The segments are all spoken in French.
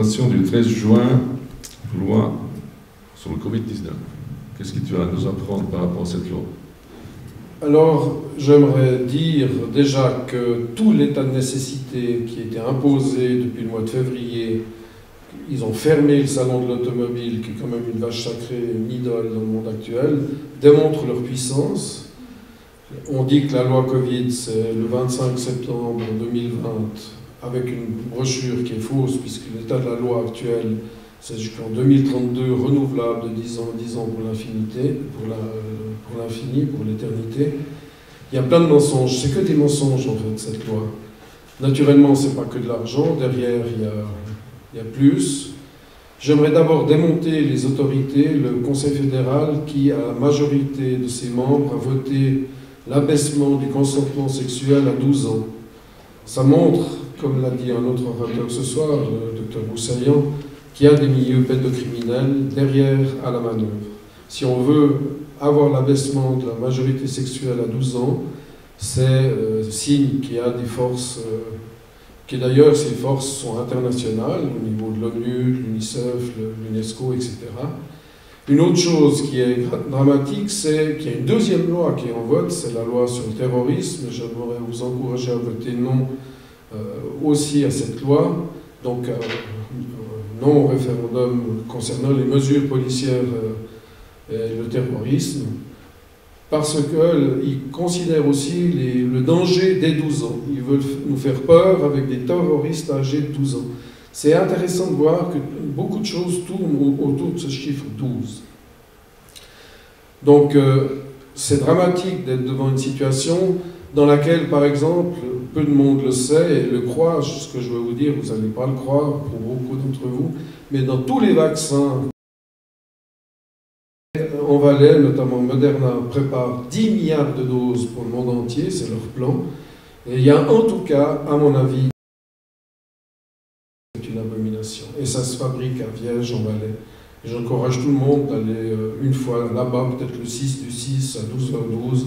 manifestation du 13 juin, loi sur le Covid-19. Qu'est-ce que tu as à nous apprendre par rapport à cette loi? Alors, j'aimerais dire déjà que tout l'état de nécessité qui était imposé depuis le mois de février, ils ont fermé le salon de l'automobile, qui est quand même une vache sacrée, une idole dans le monde actuel, démontre leur puissance. On dit que la loi Covid, c'est le 25 septembre 2020, avec une brochure qui est fausse, puisque l'état de la loi actuelle, c'est jusqu'en 2032, renouvelable de 10 ans pour l'infinité, pour l'infini, pour l'éternité. Il y a plein de mensonges, c'est que des mensonges en fait, cette loi. Naturellement, c'est pas que de l'argent, derrière il y a plus. J'aimerais d'abord démonter les autorités, le Conseil fédéral qui, à la majorité de ses membres, a voté l'abaissement du consentement sexuel à 12 ans. Ça montre, comme l'a dit un autre orateur ce soir, le docteur Roussaillan, qu'il y a des milieux pédocriminels derrière à la manœuvre. Si on veut avoir l'abaissement de la majorité sexuelle à 12 ans, c'est signe qu'il y a des forces, qui d'ailleurs ces forces sont internationales au niveau de l'ONU, l'UNICEF, l'UNESCO, etc. Une autre chose qui est dramatique, c'est qu'il y a une deuxième loi qui est en vote, c'est la loi sur le terrorisme. J'aimerais vous encourager à voter non aussi à cette loi. Donc, non au référendum concernant les mesures policières et le terrorisme, parce qu'ils considèrent aussi le danger dès 12 ans. Ils veulent nous faire peur avec des terroristes âgés de 12 ans. C'est intéressant de voir que beaucoup de choses tournent autour de ce chiffre 12. Donc, c'est dramatique d'être devant une situation dans laquelle, par exemple, peu de monde le sait et le croit, ce que je veux vous dire, vous n'allez pas le croire pour beaucoup d'entre vous, mais dans tous les vaccins, en Valais, notamment Moderna, prépare 10 milliards de doses pour le monde entier, c'est leur plan. Et il y a en tout cas, à mon avis, c'est une abomination. Et ça se fabrique à Viège, en Valais. Et j'encourage tout le monde d'aller une fois là-bas, peut-être le 6 du 6 à 12h12,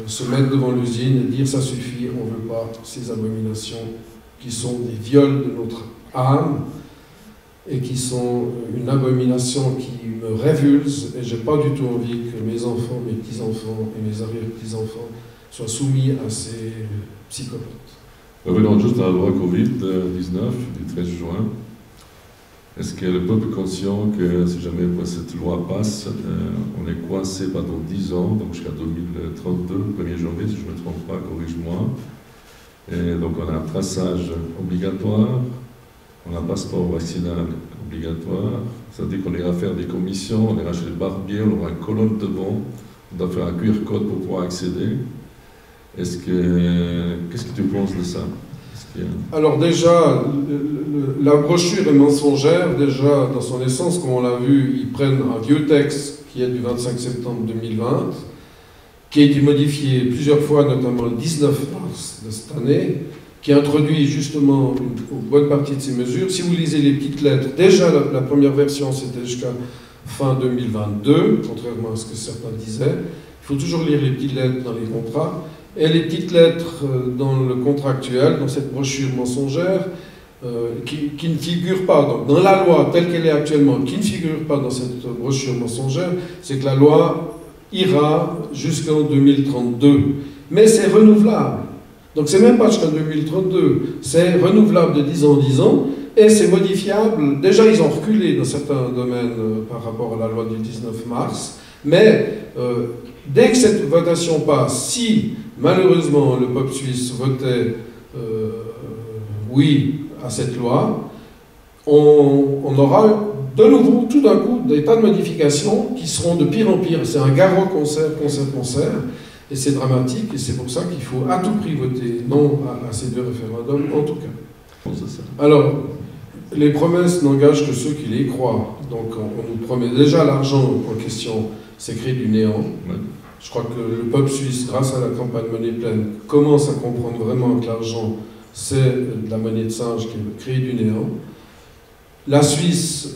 se mettre devant l'usine et dire ça suffit, on ne veut pas ces abominations qui sont des viols de notre âme et qui sont une abomination qui me révulse, et je n'ai pas du tout envie que mes enfants, mes petits-enfants et mes arrière-petits-enfants soient soumis à ces psychopathes. Revenons juste à la loi Covid-19 du 13 juin. Est-ce que le peuple est conscient que si jamais cette loi passe, on est coincé pendant 10 ans, donc jusqu'à 2032, 1er janvier, si je ne me trompe pas, corrige-moi. Et donc on a un traçage obligatoire, on a un passeport vaccinal obligatoire, ça veut dire qu'on ira faire des commissions, on ira chez les barbiers, on aura une colonne devant, on doit faire un QR code pour pouvoir accéder. Qu'est-ce que tu penses de ça? Alors déjà, la brochure est mensongère, déjà dans son essence, comme on l'a vu, ils prennent un vieux texte qui est du 25 septembre 2020, qui a été modifié plusieurs fois, notamment le 19 mars de cette année, qui introduit justement une bonne partie de ces mesures. Si vous lisez les petites lettres, déjà la première version c'était jusqu'à fin 2022, contrairement à ce que certains disaient. Il faut toujours lire les petites lettres dans les contrats. Et les petites lettres dans le contrat actuel, dans cette brochure mensongère, qui ne figure pas donc, dans la loi telle qu'elle est actuellement, qui ne figure pas dans cette brochure mensongère, c'est que la loi ira jusqu'en 2032. Mais c'est renouvelable. Donc c'est même pas jusqu'en 2032, c'est renouvelable de 10 ans en 10 ans, et c'est modifiable. Déjà, ils ont reculé dans certains domaines par rapport à la loi du 19 mars, mais dès que cette votation passe, si malheureusement le peuple suisse votait oui à cette loi, on aura de nouveau, tout d'un coup, des tas de modifications qui seront de pire en pire. C'est un garrot-concert, concert-concert, et c'est dramatique, et c'est pour ça qu'il faut à tout prix voter non à ces deux référendums, en tout cas. Alors, les promesses n'engagent que ceux qui les croient. Donc, on nous promet déjà l'argent en question, c'est créer du néant. Je crois que le peuple suisse, grâce à la campagne Monnaie Pleine, commence à comprendre vraiment que l'argent, c'est de la monnaie de singe qui veut créer du néant. La Suisse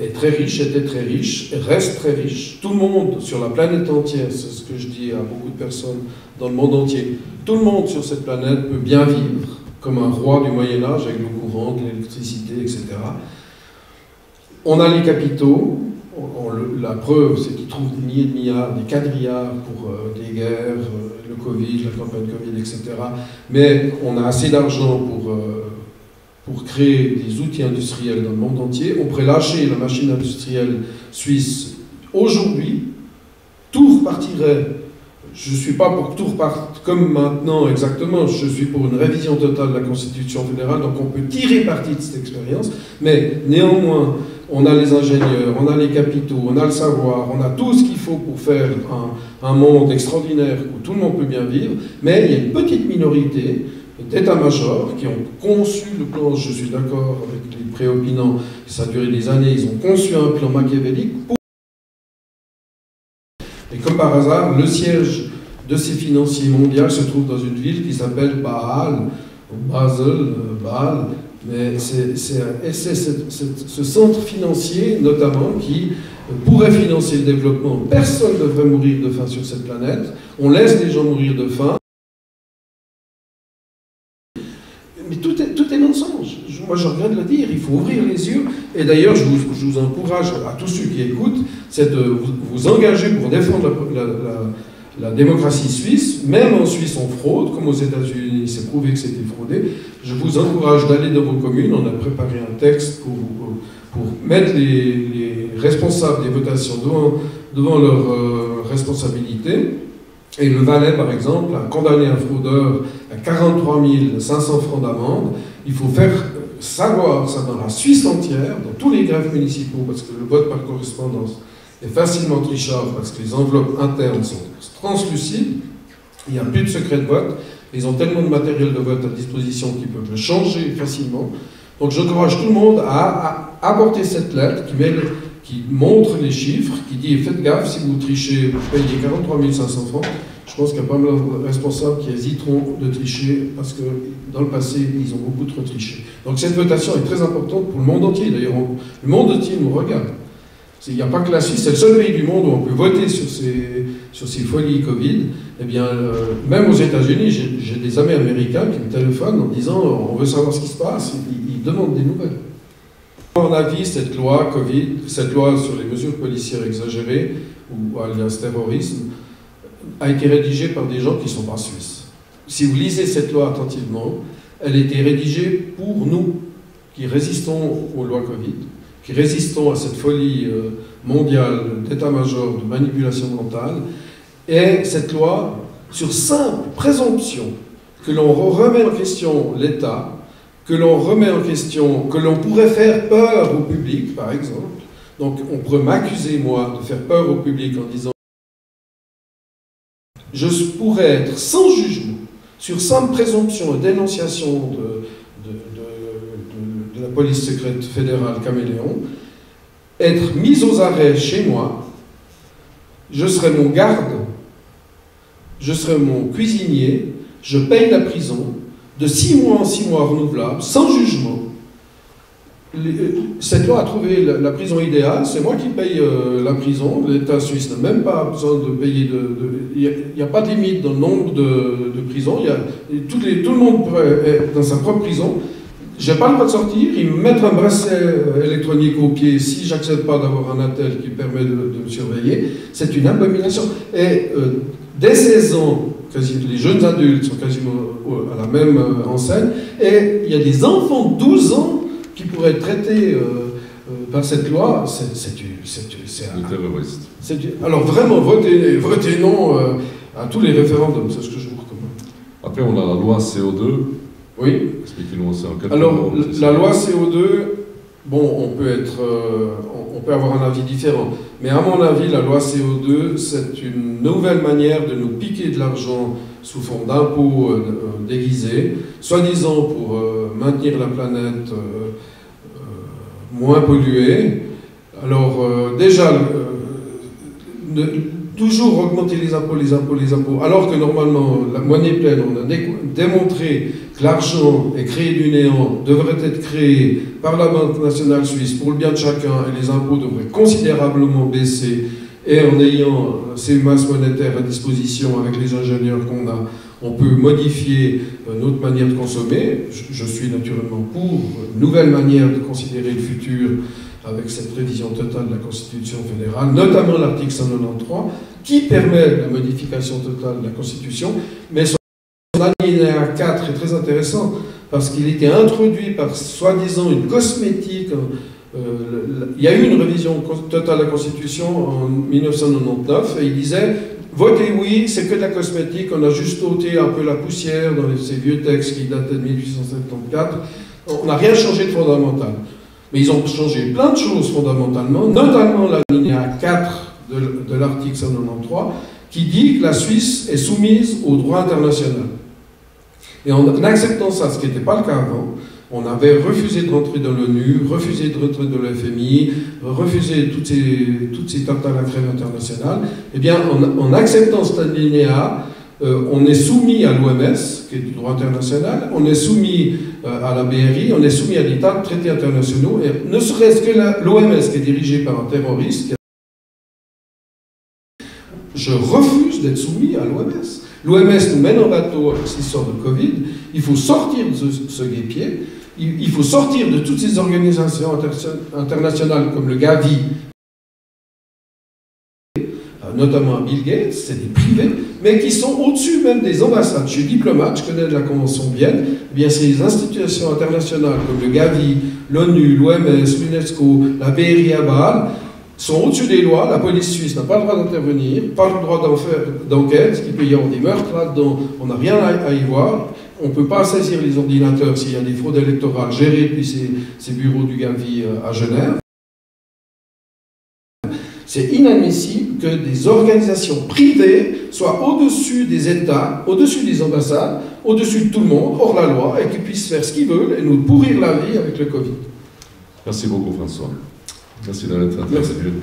est très riche, était très riche, reste très riche. Tout le monde sur la planète entière, c'est ce que je dis à beaucoup de personnes dans le monde entier, tout le monde sur cette planète peut bien vivre comme un roi du Moyen-Âge avec l'eau courante, l'électricité, etc. On a les capitaux. La preuve, c'est qu'ils trouvent des milliers de milliards, des quadrillards pour des guerres, le Covid, la campagne Covid, etc. Mais on a assez d'argent pour créer des outils industriels dans le monde entier. On pourrait lâcher la machine industrielle suisse aujourd'hui, tout repartirait. Je ne suis pas pour que tout reparte comme maintenant exactement, je suis pour une révision totale de la Constitution fédérale, donc on peut tirer parti de cette expérience, mais néanmoins, on a les ingénieurs, on a les capitaux, on a le savoir, on a tout ce qu'il faut pour faire un monde extraordinaire où tout le monde peut bien vivre, mais il y a une petite minorité d'états-majors qui ont conçu le plan, je suis d'accord avec les préopinants, ça a duré des années, ils ont conçu un plan machiavélique pour... Et comme par hasard, le siège de ces financiers mondiaux se trouve dans une ville qui s'appelle Bâle, ou Basel, Bâle, mais c'est ce centre financier, notamment, qui pourrait financer le développement. Personne ne devrait mourir de faim sur cette planète. On laisse les gens mourir de faim. Mais tout est mensonge. Moi, je regrette de le dire. Il faut ouvrir les yeux. Et d'ailleurs, je vous encourage, à tous ceux qui écoutent, c'est de vous engager pour défendre la démocratie suisse. Même en Suisse, on fraude, comme aux États-Unis, c'est prouvé que c'était fraudé. Je vous encourage d'aller dans vos communes. On a préparé un texte pour mettre les responsables des votations devant leurs responsabilités. Et le Valais, par exemple, a condamné un fraudeur à 43 500 francs d'amende. Il faut faire savoir ça dans la Suisse entière, dans tous les greffes municipaux, parce que le vote par correspondance est facilement trichable, parce que les enveloppes internes sont translucides. Il n'y a plus de secret de vote. Ils ont tellement de matériel de vote à disposition qu'ils peuvent le changer facilement. Donc j'encourage tout le monde à apporter cette lettre qui montre les chiffres, qui dit faites gaffe, si vous trichez, vous payez 43 500 francs. Je pense qu'il y a pas mal de responsables qui hésiteront de tricher parce que dans le passé, ils ont beaucoup trop triché. Donc cette votation est très importante pour le monde entier. D'ailleurs, le monde entier nous regarde. Il n'y a pas que la Suisse, c'est le seul pays du monde où on peut voter sur ces folies Covid. Eh bien, même aux États-Unis, j'ai des amis américains qui me téléphonent en disant on veut savoir ce qui se passe. Ils demandent des nouvelles. À mon avis, cette loi Covid, cette loi sur les mesures policières exagérées, ou alias terrorisme, a été rédigée par des gens qui ne sont pas suisses. Si vous lisez cette loi attentivement, elle a été rédigée pour nous, qui résistons aux lois Covid, qui résistons à cette folie mondiale d'état-major, de manipulation mentale, et cette loi, sur simple présomption que l'on remet en question l'État, que l'on remet en question, que l'on pourrait faire peur au public, par exemple. Donc on pourrait m'accuser, moi, de faire peur au public en disant je pourrais être sans jugement, sur simple présomption et dénonciation de la police secrète fédérale Caméléon, être mis aux arrêts chez moi, je serai mon garde, je serai mon cuisinier, je paye la prison, de 6 mois en 6 mois renouvelable, sans jugement. Cette loi a trouvé la prison idéale, c'est moi qui paye la prison, l'État suisse n'a même pas besoin de payer il n'y a pas de limite dans le nombre de prisons, tout le monde est dans sa propre prison. Je n'ai pas le droit de sortir, ils me mettent un bracelet électronique au pied si j'accepte pas d'avoir un attel qui permet de me surveiller. C'est une abomination. Et dès 16 ans, les jeunes adultes sont quasiment à la même enseigne, et il y a des enfants de 12 ans qui pourraient être traités par cette loi. C'est du terroriste. Alors vraiment, votez non à tous les référendums, c'est ce que je vous recommande. Après, on a la loi CO2. Oui. Expliquez-nous ça en quelques Alors, mots. la loi CO2, bon, on peut avoir un avis différent. Mais à mon avis, la loi CO2, c'est une nouvelle manière de nous piquer de l'argent sous forme d'impôts déguisés, soi-disant pour maintenir la planète moins polluée. Alors, déjà, toujours augmenter les impôts, alors que normalement, la monnaie pleine, on a démontré que l'argent est créé du néant, devrait être créé par la Banque nationale suisse pour le bien de chacun, et les impôts devraient considérablement baisser, et en ayant ces masses monétaires à disposition avec les ingénieurs qu'on a, on peut modifier notre manière de consommer. Je suis naturellement pour une nouvelle manière de considérer le futur. avec cette révision totale de la Constitution fédérale, notamment l'article 193, qui permet la modification totale de la Constitution, mais son alinéa 4 est très intéressant, parce qu'il était introduit par soi-disant une cosmétique. Il y a eu une révision totale de la Constitution en 1999, et il disait « Votez oui, c'est que de la cosmétique, on a juste ôté un peu la poussière dans ces vieux textes qui dataient de 1874, on n'a rien changé de fondamental. » Mais ils ont changé plein de choses fondamentalement, notamment l'alinéa 4 de l'article 193, qui dit que la Suisse est soumise au droit international. Et en acceptant ça, ce qui n'était pas le cas avant, on avait refusé de rentrer dans l'ONU, refusé de rentrer dans le FMI, refusé toutes ces tentatives à la trêve internationale. Eh bien, en acceptant cet alinéa, on est soumis à l'OMS, qui est du droit international, on est soumis à la BRI, on est soumis à des tas de traités internationaux, et ne serait-ce que l'OMS, qui est dirigée par un terroriste, je refuse d'être soumis à l'OMS. L'OMS nous mène en bateau avec cette histoire de Covid, il faut sortir de ce guêpier, il faut sortir de toutes ces organisations internationales comme le Gavi, notamment à Bill Gates, c'est des privés, mais qui sont au-dessus même des ambassades. Je suis diplomate, je connais de la Convention de Vienne, eh bien c'est les institutions internationales comme le Gavi, l'ONU, l'OMS, l'UNESCO, la BRI à Bâle, sont au-dessus des lois. La police suisse n'a pas le droit d'intervenir, pas le droit d'enquête, il peut y avoir des meurtres là-dedans, on n'a rien à y voir. On ne peut pas saisir les ordinateurs s'il y a des fraudes électorales gérées depuis ces bureaux du Gavi à Genève. C'est inadmissible que des organisations privées soient au-dessus des États, au-dessus des ambassades, au-dessus de tout le monde, hors la loi, et qu'ils puissent faire ce qu'ils veulent et nous pourrir la vie avec le Covid. Merci beaucoup, François. Merci d'être intervenu.